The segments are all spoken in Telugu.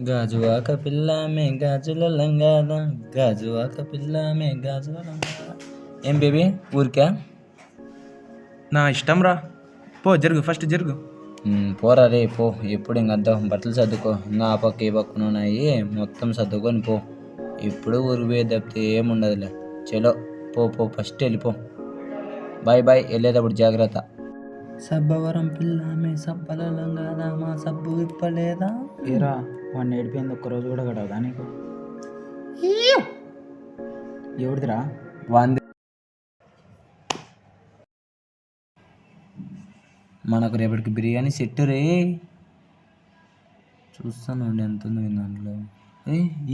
గాజువాక పిల్లమే గాజుల లంగాల గాజువాక పిల్లమే గాజుల లంగాల. ఏం బేబీ ఊరికా? నా ఇష్టం రా, పో జరుగు, ఫస్ట్ జరుగు. పోరా రే పో. ఎప్పుడు ఇంకద్దాం బట్టలు సర్దుకో. ఇంకా ఆ పక్క ఈ పక్కన ఉన్నాయి మొత్తం సర్దుకొని పో. ఇప్పుడు ఊరికి పోయే తప్పితే ఏముండదులే. చలో పో పో, ఫస్ట్ వెళ్ళిపో. బాయ్ బాయ్, వెళ్ళేటప్పుడు జాగ్రత్త. సబ్బవరం పిల్లమే సబ్బల లంగాల మా సబ్బు ఇప్పలేదా? ఏరా వాడిని ఏడిపోయింది ఒక్కరోజు కూడా గడవదా నీకు? ఎవరిదిరా? వాంది. మనకు రేపటికి బిర్యానీ సెట్ రే. చూస్తాను ఎంత ఉంది దాంట్లో.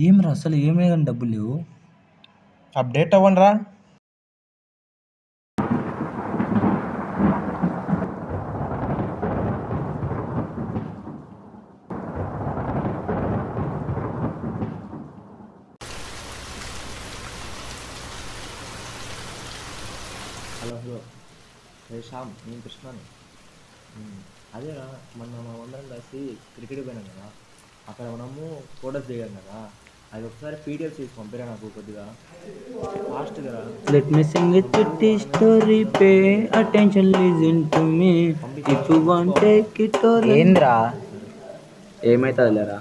ఏం రా అసలు ఏమే కానీ డబ్బులు లేవు. అప్డేట్ అవ్వండి రా. హలో హలో, శ్యామ్, నేను కృష్ణని. అదేరా, మొన్న మనమందరం కలిసి క్రికెట్ పోయినాం కదా, అక్కడ మనము ఫోటోస్ దిగాం కదా, అది ఒకసారి పీడిఎఫ్ చేసి పంపిరా నాకు కొద్దిగా ఫాస్ట్గా రా. లెట్ మీ సింగ్ ఎ చిట్టి story, pay attention, listen to me, if you want take it or. ఏంద్రా ఏమైతుందిలేరా.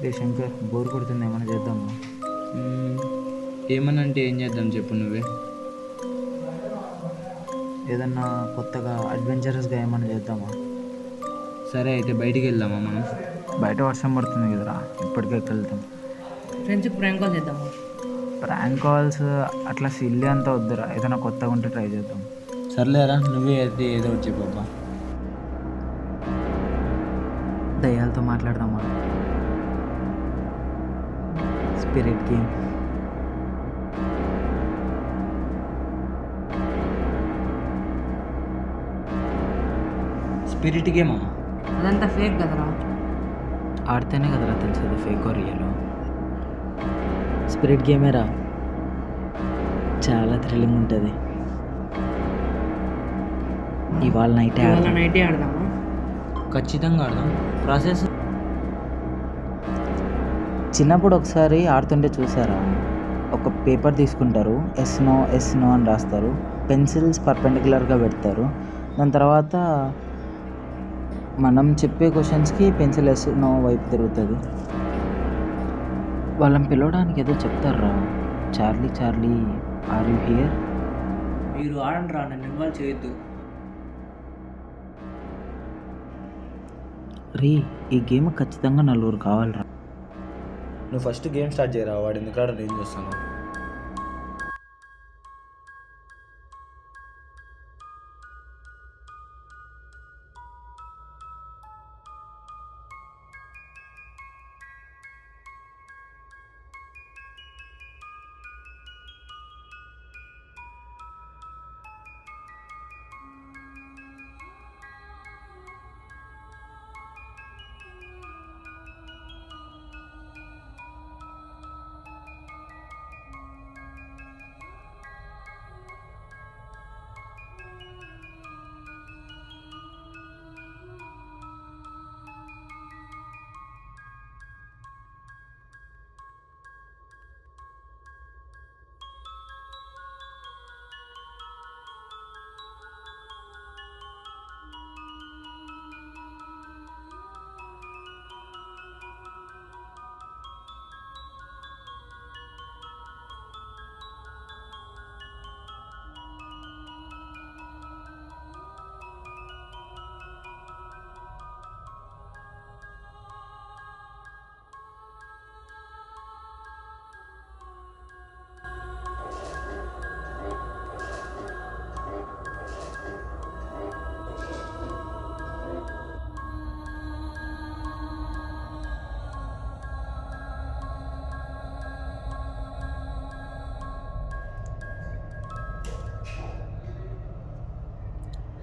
రే శంకర్, బోర్ కొడుతుంది, ఏమైనా చేద్దాము? ఏమనంటే ఏం చేద్దాం చెప్పు నువ్వే. ఏదన్నా కొత్తగా అడ్వెంచరస్గా ఏమైనా చేద్దామా? సరే అయితే బయటికి వెళ్దామా మనం? బయట వర్షం పడుతుంది కదరా, ఇప్పటికే వెళ్తాం. ఫ్రెండ్స్కి ప్రాంక్ కాల్ చేద్దాము. ప్రాంక్ కాల్స్ అట్లా సిల్లీ అంతా వద్దురా, ఏదైనా కొత్తగా ఉంటే ట్రై చేద్దాం. సర్లేరా, నువ్వే అయితే ఏదో ఒకటి చెప్పబ్బా. దయ్యాలతో మాట్లాడదామా? Spirit game. స్పిరిట్ గేమా? అదంతా ఫేక్ కదరా. ఆడితేనే కదరా తెలిసేది ఫేక్ రియల్. స్పిరిట్ గేమేరా, చాలా థ్రిల్లింగ్ ఉంటుంది. ఇవాళ నైటే ఆడదామా? ఖచ్చితంగా ఆడదాం. ప్రాసెస్ చిన్నప్పుడు ఒకసారి ఆడుతుంటే చూసారా, ఒక పేపర్ తీసుకుంటారు, ఎస్ నో అని రాస్తారు, పెన్సిల్స్ పర్పెండిక్యులర్గా పెడతారు, దాని తర్వాత మనం చెప్పే క్వశ్చన్స్కి పెన్సిల్ ఎస్ నో వైపు తిరుగుతుంది. వాళ్ళని పిలవడానికి ఏదో చెప్తారా, చార్లీ ఆర్ యూ హియర్? మీరు ఆడండి రా, నన్ను ఇన్వాల్వ్ చేయొద్దు. రీ, ఈ గేమ్ ఖచ్చితంగా నలుగురు కావాలరా. నువ్వు ఫస్ట్ గేమ్ స్టార్ట్ చేయరా, వాడు ఎందుకు నేను చూస్తాను.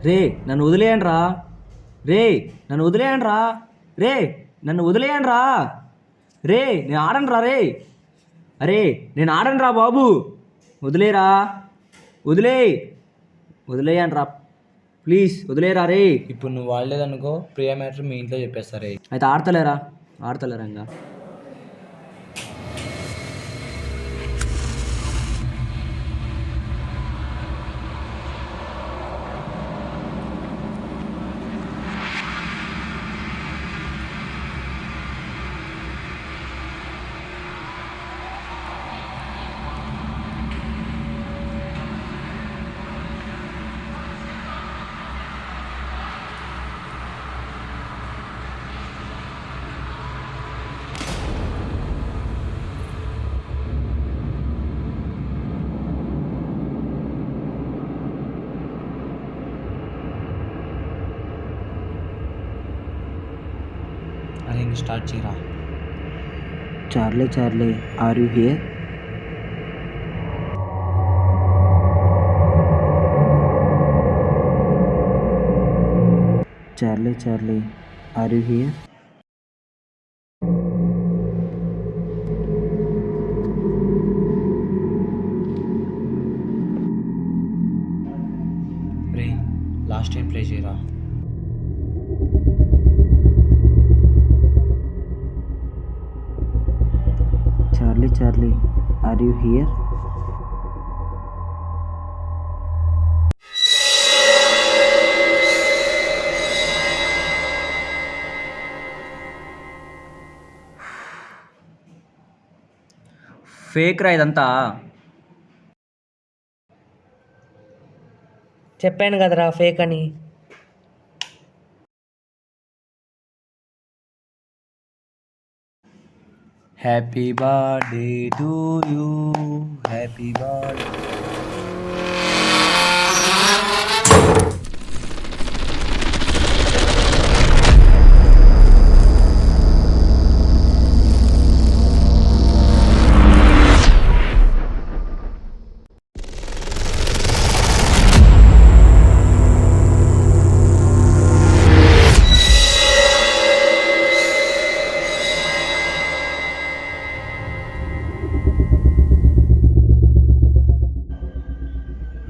రే నన్ను వదిలేయండి రా, రే నన్ను వదిలేయండి రా, రే నన్ను వదిలేయండి రా, రే నేను ఆడను రా, రే అరే నేను ఆడను రా బాబు, వదిలేరా, వదిలేయండి రా ప్లీజ్, వదిలేరా రే. ఇప్పుడు నువ్వు వాడలేదనుకో ప్రియా మ్యాటర్ మీ ఇంట్లో చెప్పేస్తారే. అయితే ఆడతలేరా ఇంకా. అది ఇంక స్టార్ట్ చేయరా. Charlie Charlie are you here? Charlie Charlie are you here? రే లాస్ట్ టైం ప్లే చేయరా. Charlie Charlie are you here? Fake రా ఇదంతా. చెప్పాను కదరా ఫేక్ అని. Happy birthday to you, happy birthday.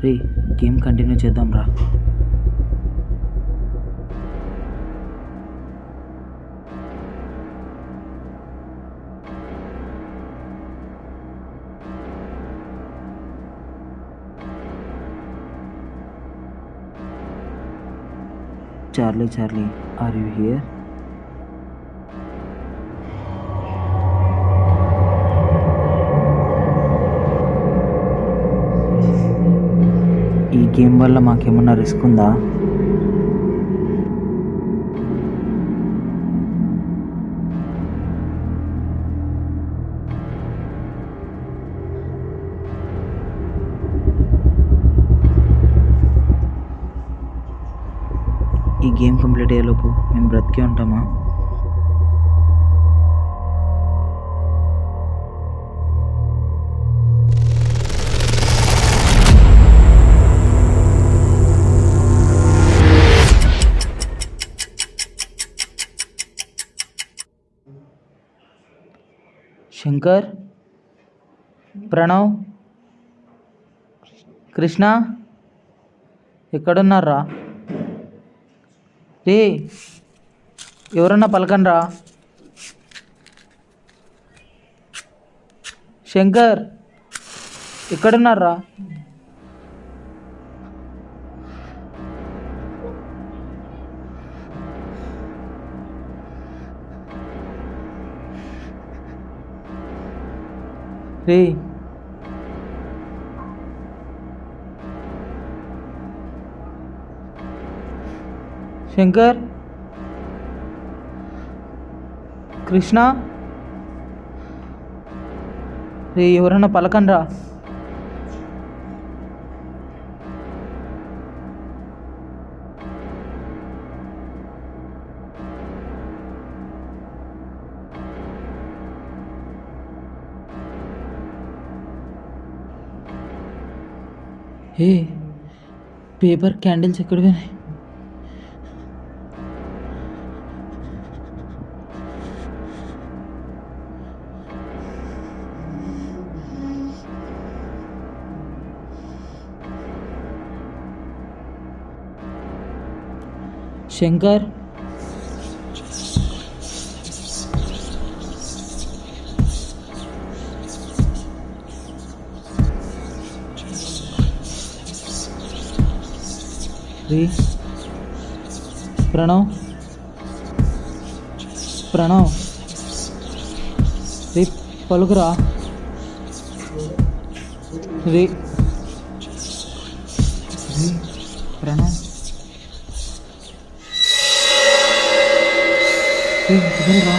రే గేమ్ కంటిన్యూ చేద్దాం రా. Charlie Charlie are you here? ఈ గేమ్ వల్ల మాకేమన్నా రిస్క్ ఉందా? ఈ గేమ్ కంప్లీట్ అయ్యేలోపు మేము బ్రతికే ఉంటామా? శంకర్, ప్రణవ్, కృష్ణ ఎక్కడున్నారా? రే ఎవరన్నా పలకండ్రా. శంకర్ ఎక్కడున్నారా? రే శంకర్, కృష్ణ, రే ఎవరన్నా పలకండ్రా. ఏ పేపర్ క్యాండిల్స్ ఎక్కడ పోయినాయి? శంకర్ రీ ప్రణవ్ ప్రణవ్ రీ పలుకురా రీ రీ ప్రణవ్ రీ వదలరా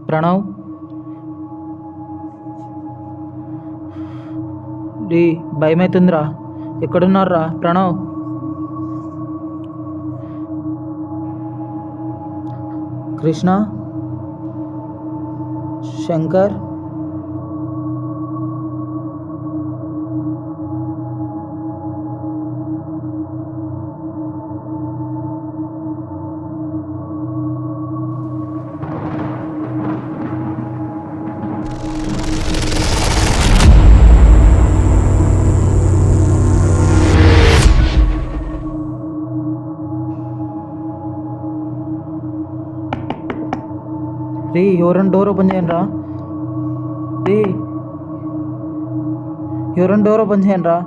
ప్రణవ్ రీ భయమవుతుందిరా ఎక్కడున్నారా ప్రణవ్ కృష్ణ శంకర్ రీ ఎవరైనా డోర్ ఓపెన్ చేయండి రా రీ ఎవరైనా డోర్ ఓపెన్ చేయండి రా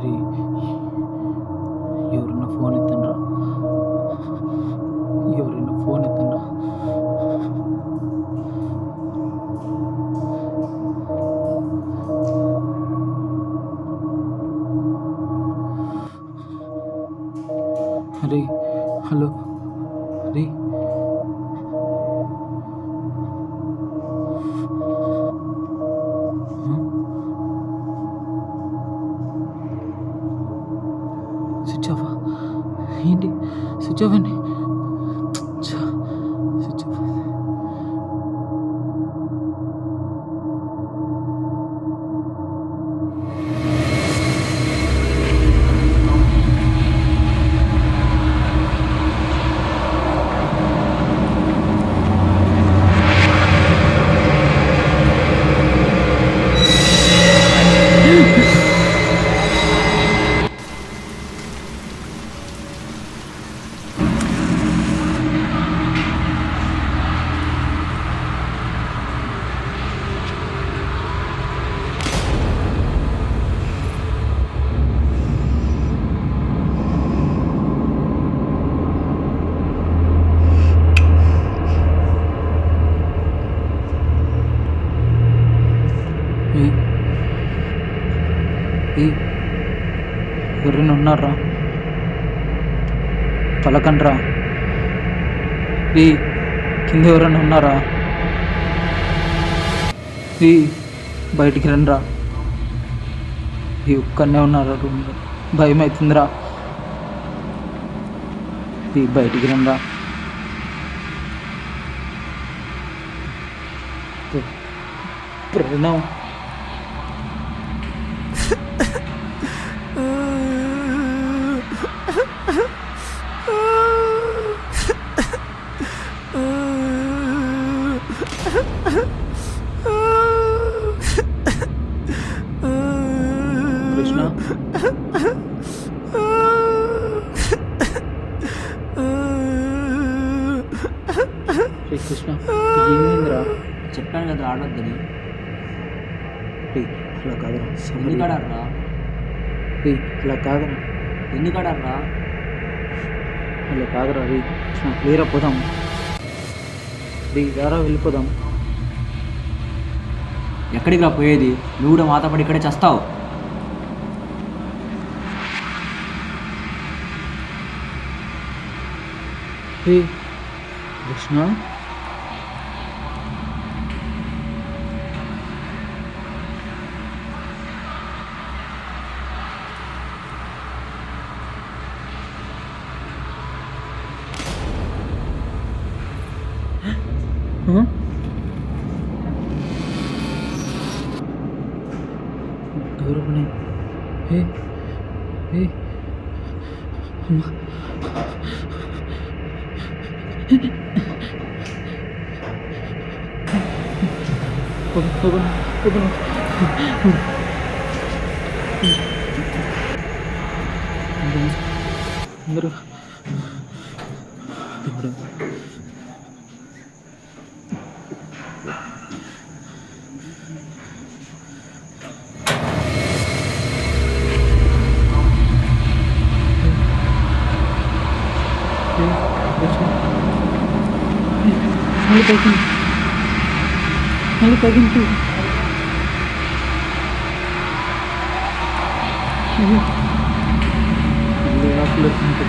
రీ ఎవరైనా ఫోన్ ఎత్తండి రా ఎవరైనా ఫోన్ ఎత్తండి రా రీ హలో రీ స్విచ్ ఆఫ్ ఏంటి స్విచ్ ఆఫ్ అండి స్విచ్ ఆఫ్ ఎవరైనా ఉన్నారా పలకండ్రా కింద ఎవరైనా ఉన్నారా బయటికి రండిరా ఒక్కనే ఉన్నారా రూమ్లో భయం అవుతుందిరా బయటికి రండిరా ప్రణవ్ కృష్ణ కృష్ణ ఏమైందిరా చెప్పాను కదా ఆడొద్దని. అలా కాదురా ఎందుకు ఆడారా? అలా కాదురా ఎందుకు ఆడారా? అలా కాదురా కృష్ణ లేరా పోదాం రారా వెళ్ళిపోదాం. ఎక్కడికి రా పోయేది? నువ్వు కూడా మాతో పాటు ఇక్కడే చేస్తావు. ఏ కృష్ణ దూరమనే ఏ ఏ అమ్మా అందరూ దేవుడా మళ్ళీ తగ్గించు మళ్ళీ ఆకులు వచ్చింది